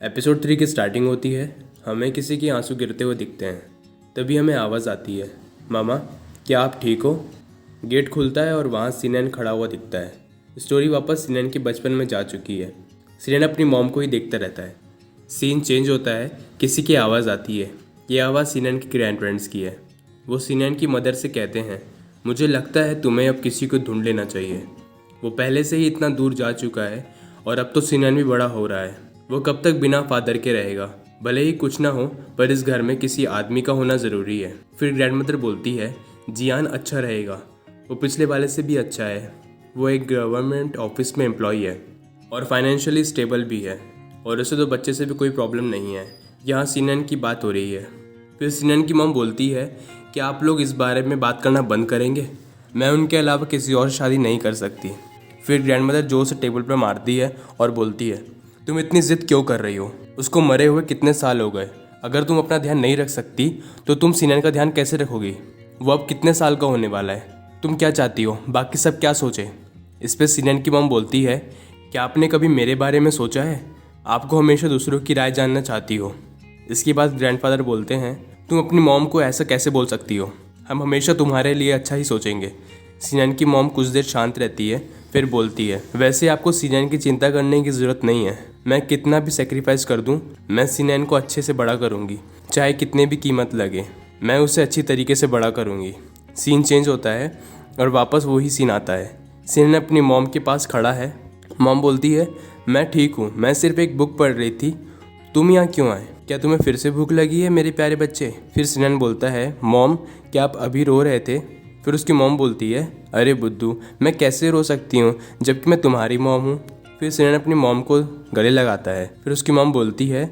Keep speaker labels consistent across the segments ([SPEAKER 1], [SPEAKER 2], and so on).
[SPEAKER 1] Episode 3 की starting होती है। हमें किसी के आंसू गिरते हुए दिखते हैं। तभी हमें आवाज़ आती है, मामा क्या आप ठीक हो? गेट खुलता है और वहाँ सीनैन खड़ा हुआ दिखता है। स्टोरी वापस सीनैन के बचपन में जा चुकी है। सीनैन अपनी मॉम को ही देखता रहता है। सीन चेंज होता है, किसी की आवाज़ आती है। ये आवाज़ सीनैन के ग्रैंड पेरेंट्स की है। वो सीनैन की मदर से कहते हैं, मुझे लगता है तुम्हें अब किसी को ढूंढ लेना चाहिए। वो पहले से ही इतना दूर जा चुका है और अब तो सीनैन भी बड़ा हो रहा है। वो कब तक बिना फादर के रहेगा? भले ही कुछ ना हो, पर इस घर में किसी आदमी का होना ज़रूरी है। फिर ग्रैंडमदर बोलती है, जियान अच्छा रहेगा, वो पिछले वाले से भी अच्छा है। वो एक गवर्नमेंट ऑफिस में एम्प्लॉय है और फाइनेंशियली स्टेबल भी है, और उसे तो बच्चे से भी कोई प्रॉब्लम नहीं है। यहाँ सीनैन की बात हो रही है। फिर सीनैन की मॉम बोलती है कि आप लोग इस बारे में बात करना बंद करेंगे? मैं उनके अलावा किसी और से शादी नहीं कर सकती। फिर ग्रैंडमदर जोर से टेबल पर मारती है और बोलती है, तुम इतनी जिद क्यों कर रही हो? उसको मरे हुए कितने साल हो गए। अगर तुम अपना ध्यान नहीं रख सकती तो तुम सीनैन का ध्यान कैसे रखोगी? वो अब कितने साल का होने वाला है? तुम क्या चाहती हो, बाकी सब क्या सोचे? इस पर सीनैन की मॉम बोलती है, क्या आपने कभी मेरे बारे में सोचा है? आपको हमेशा दूसरों की राय जानना चाहती हो। इसके बाद ग्रैंडफादर बोलते हैं, तुम अपनी मॉम को ऐसा कैसे बोल सकती हो? हम हमेशा तुम्हारे लिए अच्छा ही सोचेंगे। सीनैन की मॉम कुछ देर शांत रहती है, फिर बोलती है, वैसे आपको सीनैन की चिंता करने की ज़रूरत नहीं है। मैं कितना भी सेक्रीफाइस कर दूं, मैं सीनैन को अच्छे से बड़ा करूंगी, चाहे कितने भी कीमत लगे। मैं उसे अच्छी तरीके से बड़ा करूंगी। सीन चेंज होता है और वापस वही सीन आता है। सीनैन अपनी मॉम के पास खड़ा है। मॉम बोलती है, मैं ठीक हूँ, मैं सिर्फ एक बुक पढ़ रही थी। तुम यहाँ क्यों आए? क्या तुम्हें फिर से भूख लगी है मेरे प्यारे बच्चे? फिर सीनैन बोलता है, मॉम क्या आप अभी रो रहे थे? फिर उसकी मॉम बोलती है, अरे बुद्धू, मैं कैसे रो सकती हूँ जबकि मैं तुम्हारी मॉम हूँ। फिर सीनैन अपनी मॉम को गले लगाता है। फिर उसकी मॉम बोलती है,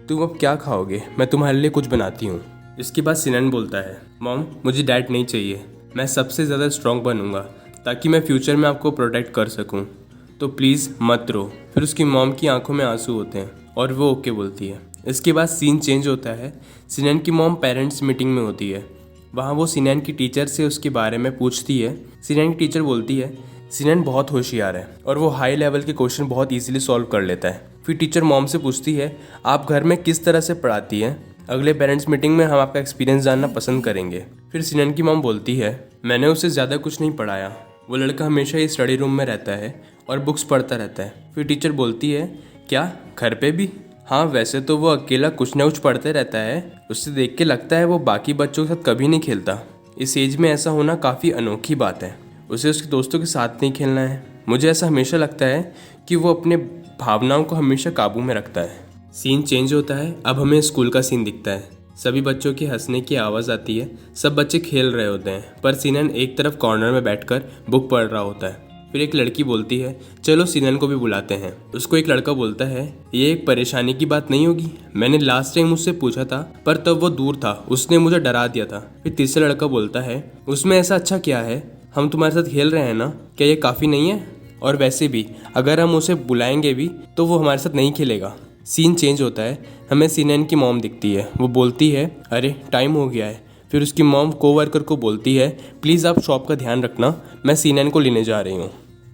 [SPEAKER 1] तुम अब क्या खाओगे? मैं तुम्हारे लिए कुछ बनाती हूँ। इसके बाद सीनैन बोलता है, मॉम मुझे डैड नहीं चाहिए, मैं सबसे ज़्यादा स्ट्रॉन्ग बनूंगा ताकि मैं फ्यूचर में आपको प्रोटेक्ट कर सकूँ, तो प्लीज़ मत रो। फिर उसकी मॉम की आंखों में आंसू होते हैं और वो ओके बोलती है। इसके बाद सीन चेंज होता है। सीनैन की मॉम पेरेंट्स मीटिंग में होती है। वहाँ वो सीनैन की टीचर से उसके बारे में पूछती है। सीनैन की टीचर बोलती है, सीनैन बहुत होशियार है और वो हाई लेवल के क्वेश्चन बहुत इजीली सॉल्व कर लेता है। फिर टीचर मॉम से पूछती है, आप घर में किस तरह से पढ़ाती हैं? अगले पेरेंट्स मीटिंग में हम आपका एक्सपीरियंस जानना पसंद करेंगे। फिर सीनैन की मॉम बोलती है, मैंने उसे ज़्यादा कुछ नहीं पढ़ाया, वो लड़का हमेशा ही स्टडी रूम में रहता है और बुक्स पढ़ता रहता है। फिर टीचर बोलती है, क्या घर पे भी? हाँ, वैसे तो वो अकेला कुछ न कुछ पढ़ते रहता है, उससे देख के लगता है वो बाकी बच्चों के साथ कभी नहीं खेलता। इस एज में ऐसा होना काफ़ी अनोखी बात है। उसे उसके दोस्तों के साथ नहीं खेलना है। मुझे ऐसा हमेशा लगता है कि वो अपने भावनाओं को हमेशा काबू में रखता है। सीन चेंज होता है। अब हमें स्कूल का सीन दिखता है। सभी बच्चों की हंसने की आवाज़ आती है। सब बच्चे खेल रहे होते हैं, पर सीनैन एक तरफ कॉर्नर में बैठकर बुक पढ़ रहा होता है। फिर एक लड़की बोलती है, चलो सीनैन को भी बुलाते हैं। उसको एक लड़का बोलता है, ये एक परेशानी की बात नहीं होगी? मैंने लास्ट टाइम उससे पूछा था, पर तब वो दूर था, उसने मुझे डरा दिया था। फिर तीसरा लड़का बोलता है, उसमें ऐसा अच्छा क्या है? हम तुम्हारे साथ खेल रहे हैं ना, क्या ये काफ़ी नहीं है? और वैसे भी अगर हम उसे बुलाएंगे भी तो वो हमारे साथ नहीं खेलेगा। सीन चेंज होता है। हमें सीनैन की मॉम दिखती है। वो बोलती है, अरे टाइम हो गया है। फिर उसकी मॉम कोवर्कर को बोलती है, प्लीज़ आप शॉप का ध्यान रखना, मैं सीनैन को लेने जा रही हूँ।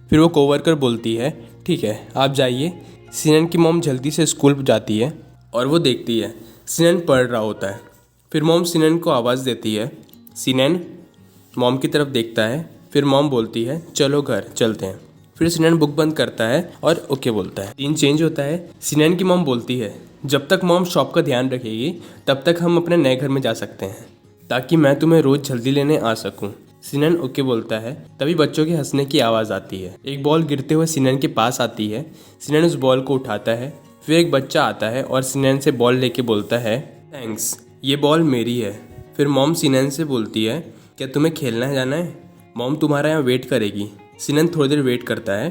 [SPEAKER 1] फिर वो कोवर्कर बोलती है, ठीक है आप जाइए। सीनैन की मॉम जल्दी से स्कूल जाती है और वो देखती है सीनैन पढ़ रहा होता है। फिर मॉम सीनैन को आवाज़ देती है, सीनैन। मॉम की तरफ देखता है। फिर मॉम बोलती है, चलो घर चलते हैं। फिर सीनैन बुक बंद करता है और ओके बोलता है। सीन चेंज होता है। सीनैन की मॉम बोलती है, जब तक मॉम शॉप का ध्यान रखेगी तब तक हम अपने नए घर में जा सकते हैं, ताकि मैं तुम्हें रोज़ जल्दी लेने आ सकूं। सीनैन ओके बोलता है। तभी बच्चों के हंसने की आवाज़ आती है। एक बॉल गिरते हुए सीनैन के पास आती है। सीनैन उस बॉल को उठाता है। फिर एक बच्चा आता है और सीनैन से बॉल लेके बोलता है, थैंक्स, ये बॉल मेरी है। फिर मॉम सीनैन से बोलती है, क्या तुम्हें खेलना जाना है? मॉम तुम्हारा यहाँ वेट करेगी। सीनैन थोड़ी देर वेट करता है,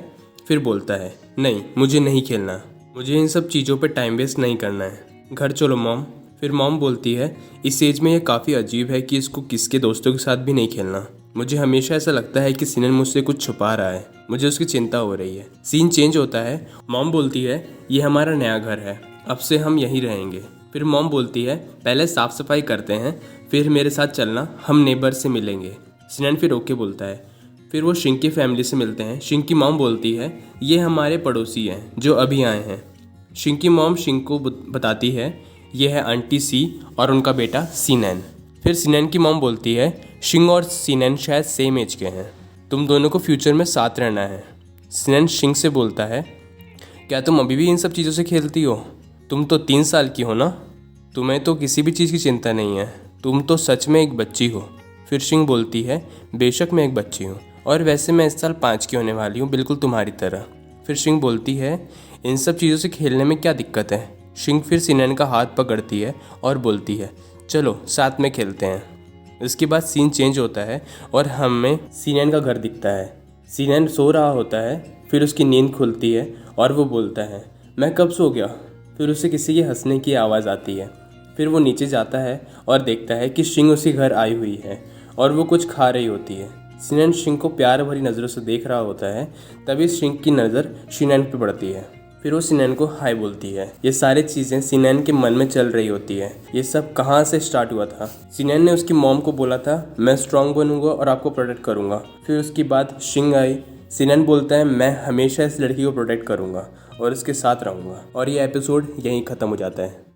[SPEAKER 1] फिर बोलता है, नहीं मुझे नहीं खेलना, मुझे इन सब चीज़ों पे टाइम वेस्ट नहीं करना है, घर चलो मॉम। फिर मॉम बोलती है, इस एज में ये काफ़ी अजीब है कि इसको किसके दोस्तों के साथ भी नहीं खेलना। मुझे हमेशा ऐसा लगता है कि सीनैन मुझसे कुछ छुपा रहा है, मुझे उसकी चिंता हो रही है। सीन चेंज होता है। मॉम बोलती है, ये हमारा नया घर है, अब से हम यहीं रहेंगे। फिर मॉम बोलती है, पहले साफ़ सफाई करते हैं, फिर मेरे साथ चलना, हम नेबर से मिलेंगे। सीनैन फिर ओके बोलता है। फिर वो शिंग की फैमिली से मिलते हैं। शिंग की मॉम बोलती है, ये हमारे पड़ोसी हैं जो अभी आए हैं। शिंग की मॉम शिंग को बताती है ये है आंटी सी और उनका बेटा सीनैन। फिर सीनैन की मॉम बोलती है शिंग और सीनैन शायद सेम एज के हैं, तुम दोनों को फ्यूचर में साथ रहना है। सीनैन शिंग से बोलता है क्या तुम अभी भी इन सब चीज़ों से खेलती हो? तुम तो 3 साल की हो ना, तुम्हें तो किसी भी चीज़ की चिंता नहीं है, तुम तो सच में एक बच्ची हो। फिर शिंग बोलती है बेशक मैं एक बच्ची हूँ, और वैसे मैं इस साल 5 की होने वाली हूँ, बिल्कुल तुम्हारी तरह। फिर शिंग बोलती है इन सब चीज़ों से खेलने में क्या दिक्कत है? शिंग फिर सीनैन का हाथ पकड़ती है और बोलती है चलो साथ में खेलते हैं। इसके बाद सीन चेंज होता है और हमें सीनैन का घर दिखता है। सीनैन सो रहा होता है, फिर उसकी नींद खुलती है और वो बोलता है मैं कब सो गया। फिर उसे किसी के हंसने की आवाज़ आती है। फिर वो नीचे जाता है और देखता है कि शिंग उसी घर आई हुई है और वो कुछ खा रही होती है। सीनैन शिंग को प्यार भरी नज़रों से देख रहा होता है। तभी शिंग की नज़र सीनैन पे पड़ती है। फिर वो सीनैन को हाय बोलती है। ये सारी चीज़ें सीनैन के मन में चल रही होती है। ये सब कहाँ से स्टार्ट हुआ था? सीनैन ने उसकी मॉम को बोला था मैं स्ट्रांग बनूंगा और आपको प्रोटेक्ट करूंगा। फिर उसके बाद शिंग आई। सीनैन बोलता है मैं हमेशा इस लड़की को प्रोटेक्ट करूंगा और इसके साथ रहूंगा। और ये एपिसोड यहीं ख़त्म हो जाता है।